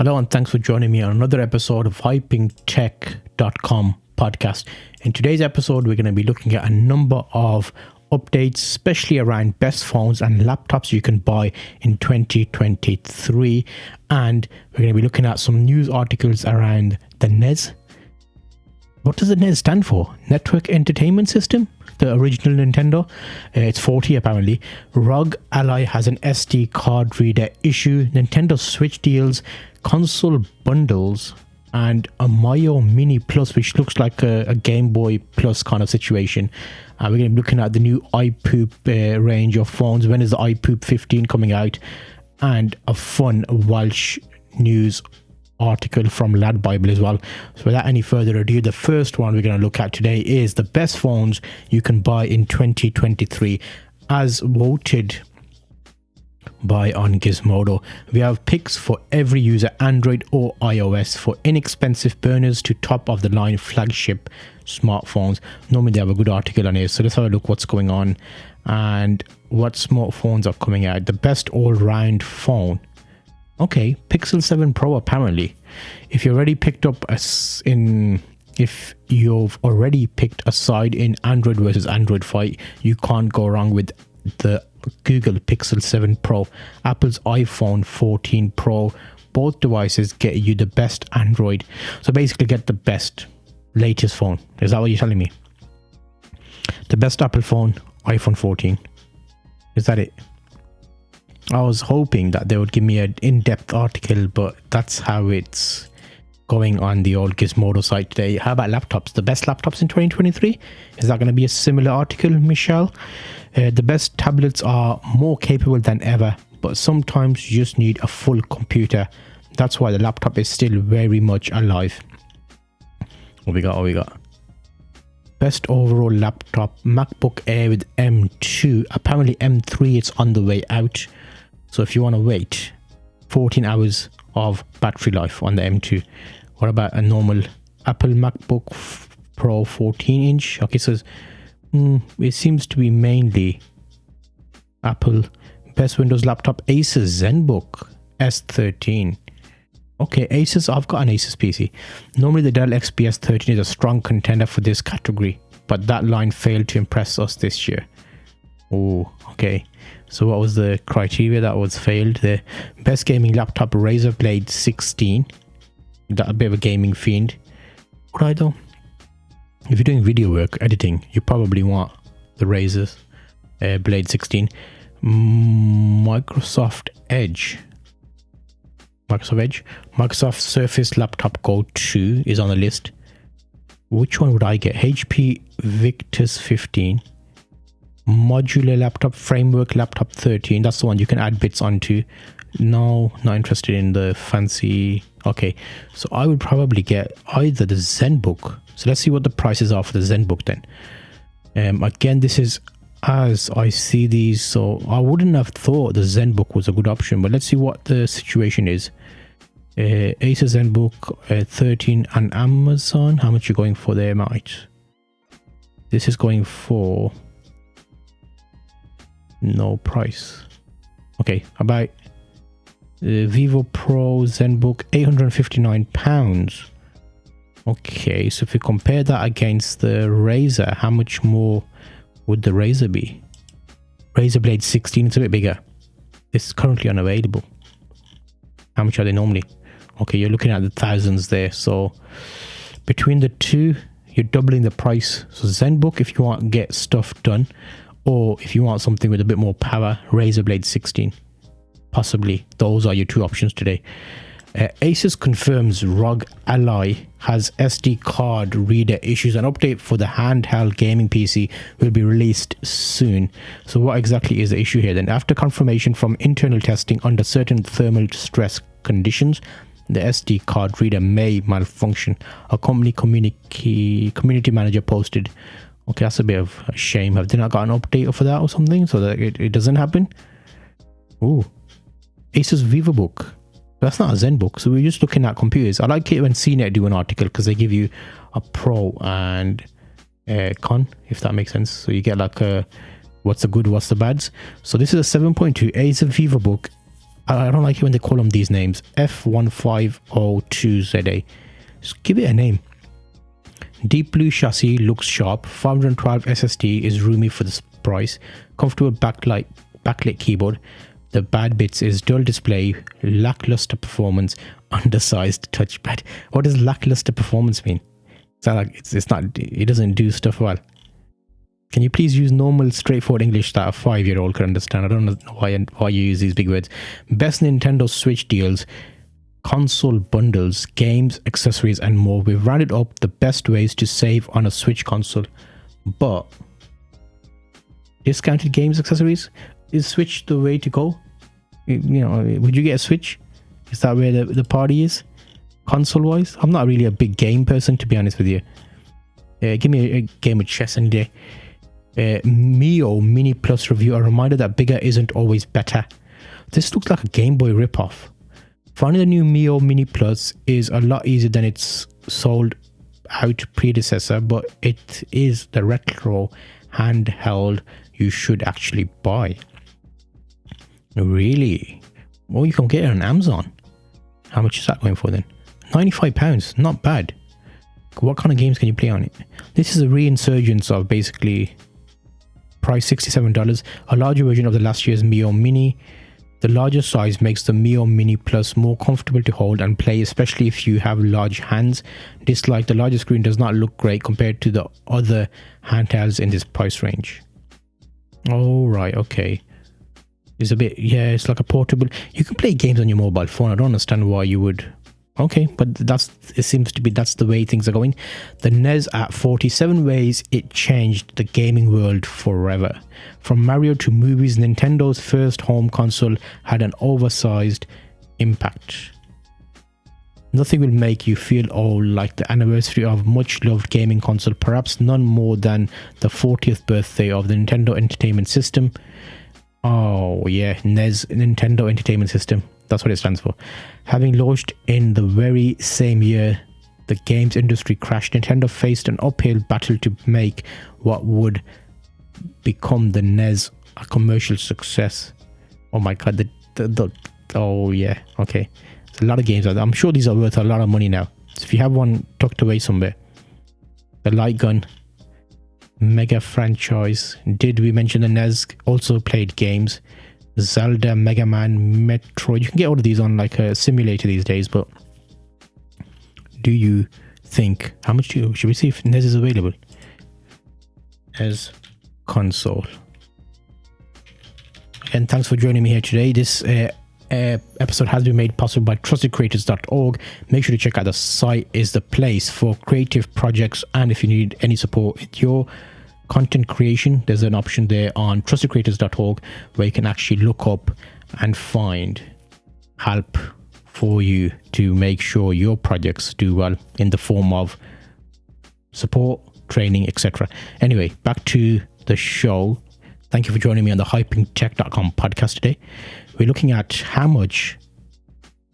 Hello and thanks for joining me on another episode of hypingtech.com podcast. In today's episode, we're going to be looking at a number of updates, especially around best phones and laptops you can buy in 2023. And we're going to be looking at some news articles around the NES. What does the NES stand for? Network Entertainment System? The original Nintendo. It's 40 apparently. ROG Ally has an SD card reader issue. Nintendo Switch deals, console bundles, and a Mayo Mini Plus, which looks like a Game Boy Plus kind of situation. We're going to be looking at the new iPoop range of phones. When is the iPoop 15 coming out? And a fun Welsh news article from Lad Bible as well. So without any further ado, the first one we're going to look at today is the best phones you can buy in 2023 as voted by on Gizmodo. We have picks for every user, Android or iOS, for inexpensive burners to top of the line flagship smartphones. Normally they have a good article on it, so let's have a look what's going on and what smartphones are coming out. The best all-round phone. Okay, Pixel 7 Pro apparently. If you've already picked a side in Android versus Android fight, you can't go wrong with the Google Pixel 7 Pro. Apple's iPhone 14 Pro. Both devices get you the best Android. So basically get the best, latest phone. Is that what you're telling me? The best Apple phone, iPhone 14. Is that it? I was hoping that they would give me an in-depth article, but that's how it's going on the old Gizmodo site today. How about laptops? The best laptops in 2023? Is that going to be a similar article, Michelle? The best tablets are more capable than ever, but sometimes you just need a full computer. That's why the laptop is still very much alive. What we got? Best overall laptop, MacBook Air with M2. Apparently M3 it's on the way out. So if you want to wait, 14 hours of battery life on the M2. What about a normal Apple MacBook Pro 14 inch? Okay, so it seems to be mainly Apple. Best Windows laptop, Asus ZenBook S13. Okay, Asus, I've got an Asus PC. Normally the Dell XPS 13 is a strong contender for this category, but that line failed to impress us this year. Oh, okay. So what was the criteria that was failed? The best gaming laptop, Razer Blade 16. That a bit of a gaming fiend. Right though, if you're doing video work, editing, you probably want the Razer Blade 16. Microsoft Surface Laptop Go 2 is on the list. Which one would I get? HP Victus 15. Modular laptop, Framework Laptop 13. That's the one you can add bits onto. No, not interested in the fancy. Okay, so I would probably get either the ZenBook. So let's see what the prices are for the ZenBook then. Again, this is as I see these, so I wouldn't have thought the ZenBook was a good option, but let's see what the situation is. Asus ZenBook 13 on Amazon. How much are you going for there, mate? This is going for no price. Okay, about Vivo Pro ZenBook, £859. Okay, so if you compare that against the Razer, how much more would the Razer be? Razer Blade 16, it's a bit bigger. It's currently unavailable. How much are they normally? Okay, you're looking at the thousands there. So between the two, you're doubling the price. So ZenBook, if you want to get stuff done, or if you want something with a bit more power, Razer Blade 16. Possibly. Those are your two options today. Asus confirms ROG Ally has SD card reader issues. An update for the handheld gaming PC will be released soon. So what exactly is the issue here then? After confirmation from internal testing under certain thermal stress conditions, the SD card reader may malfunction. A company community manager posted. Okay, that's a bit of a shame. Have they not got an update for that or something so that it doesn't happen? Ooh. Asus VivoBook. That's not a ZenBook, so we're just looking at computers. I like it when CNET do an article because they give you a pro and a con, if that makes sense. So you get like a what's the good, what's the bads. So this is a 7.2 Asus VivoBook I don't like it when they call them these names. F1502ZA. Just give it a name. Deep blue chassis looks sharp. 512 SSD is roomy for this price. Comfortable backlit keyboard. The bad bits is dull display, lackluster performance, undersized touchpad. What does lackluster performance mean? Is that like it's not? It doesn't do stuff well. Can you please use normal, straightforward English that a 5-year-old can understand? I don't know why you use these big words. Best Nintendo Switch deals, console bundles, games, accessories, and more. We've rounded up the best ways to save on a Switch console. But discounted games, accessories, is Switch the way to go? You know, would you get a Switch? Is that where the party is? Console-wise? I'm not really a big game person, to be honest with you. Give me a game of chess any day. Mio Mini Plus review, a reminder that bigger isn't always better. This looks like a Game Boy ripoff. Finding the new Mio Mini Plus is a lot easier than its sold out predecessor, but it is the retro handheld you should actually buy. Really? Oh, you can get it on Amazon. How much is that going for then? £95, not bad. What kind of games can you play on it? This is a reinsurgence of basically price $67, a larger version of the last year's Mio Mini. The larger size makes the Mio Mini Plus more comfortable to hold and play, especially if you have large hands. Dislike, the larger screen does not look great compared to the other handhelds in this price range. Oh, right, okay. It's a bit, yeah, it's like a portable. You can play games on your mobile phone. I don't understand why you would. Okay, but it seems to be that's the way things are going. The NES, at 47 ways it changed the gaming world forever. From Mario to movies, Nintendo's first home console had an oversized impact. Nothing will make you feel old like the anniversary of much loved gaming console, perhaps none more than the 40th birthday of the Nintendo Entertainment System. Oh yeah, NES, Nintendo Entertainment System. That's what it stands for. Having launched in the very same year the games industry crashed, Nintendo faced an uphill battle to make what would become the NES a commercial success. Oh my god, oh yeah, okay. There's a lot of games out there. I'm sure these are worth a lot of money now. So if you have one tucked away somewhere. The Light Gun, Mega franchise. Did we mention the NES also played games? Zelda, Mega Man, Metroid. You can get all of these on like a simulator these days, but do you think, how much should we see if NES is available? NES console. Again, thanks for joining me here today. This episode has been made possible by trustedcreators.org. Make sure to check out the site. Is the place for creative projects, and if you need any support with your content creation, there's an option there on trustedcreators.org where you can actually look up and find help for you to make sure your projects do well in the form of support, training, etc. Anyway, back to the show. Thank you for joining me on the hypingtech.com podcast today. We're looking at how much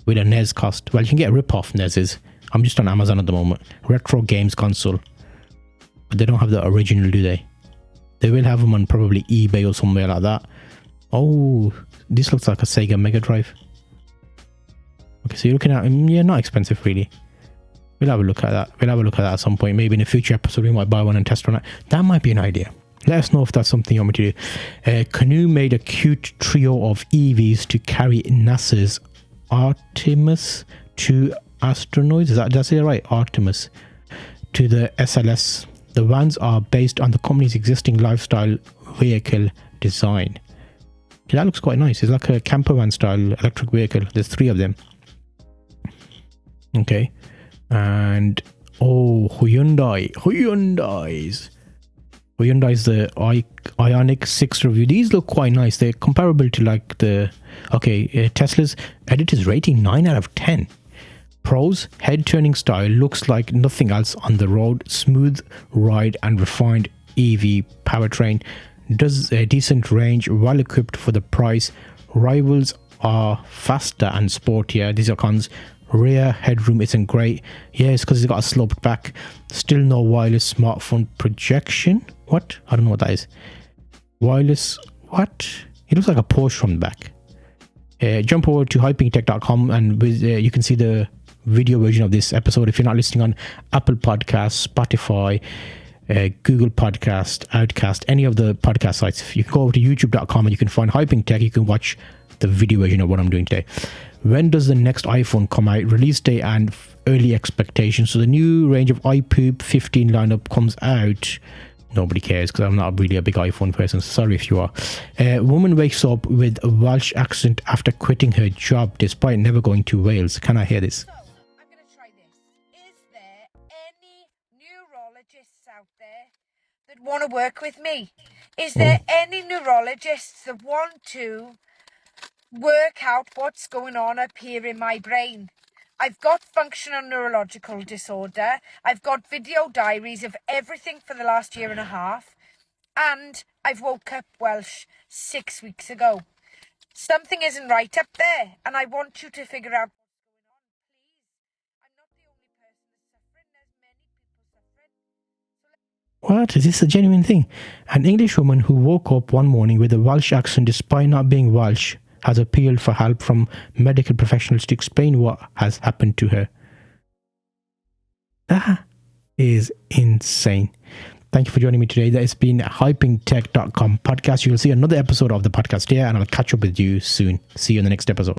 will a NES cost. Well, you can get a rip-off NESs. I'm just on Amazon at the moment. Retro games console. But they don't have the original, do they? They will have them on probably eBay or somewhere like that. Oh, this looks like a Sega Mega Drive. Okay, so you're looking at, yeah, not expensive really. We'll have a look at that. We'll have a look at that at some point. Maybe in a future episode we might buy one and test one out. That might be an idea. Let us know if that's something you want me to do. Canoe made a cute trio of EVs to carry NASA's Artemis 2 astronauts. Did I say it right? Artemis to the SLS. The vans are based on the company's existing lifestyle vehicle design. Okay, that looks quite nice. It's like a camper van style electric vehicle. There's 3 of them. Okay. And Hyundai's the Ioniq 6 review. These look quite nice. They're comparable to like the Tesla's editor's rating 9 out of 10. Pros, head turning style looks like nothing else on the road. Smooth ride and refined EV powertrain. Does a decent range, well equipped for the price. Rivals are faster and sportier. These are cons. Rear headroom isn't great. Yeah, it's because it's got a sloped back. Still no wireless smartphone projection. What? I don't know what that is. Wireless, what? It looks like a Porsche from the back. Jump over to hypingtech.com and you can see the video version of this episode if you're not listening on Apple Podcasts, Spotify, Google Podcast, Outcast, any of the podcast sites. You can go over to youtube.com and you can find Hyping Tech. You can watch the video version of what I'm doing today. When does the next iPhone come out? Release date and early expectations. So the new range of iPoop 15 lineup comes out. Nobody cares because I'm not really a big iPhone person. Sorry if you are. A woman wakes up with a Welsh accent after quitting her job despite never going to Wales. Can I hear this? So, I'm going to try this. Is there any neurologists out there that want to work with me? Is there any neurologists that want to work out what's going on up here in my brain? I've got functional neurological disorder. I've got video diaries of everything for the last year and a half. And I've woke up Welsh 6 weeks ago. Something isn't right up there. And I want you to figure out what's going on. Please. I'm not the only person that's suffering. There's many people suffering. What? Is this a genuine thing? An English woman who woke up one morning with a Welsh accent despite not being Welsh has appealed for help from medical professionals to explain what has happened to her. That is insane. Thank you for joining me today. That has been hypingtech.com podcast. You will see another episode of the podcast here, and I'll catch up with you soon. See you in the next episode.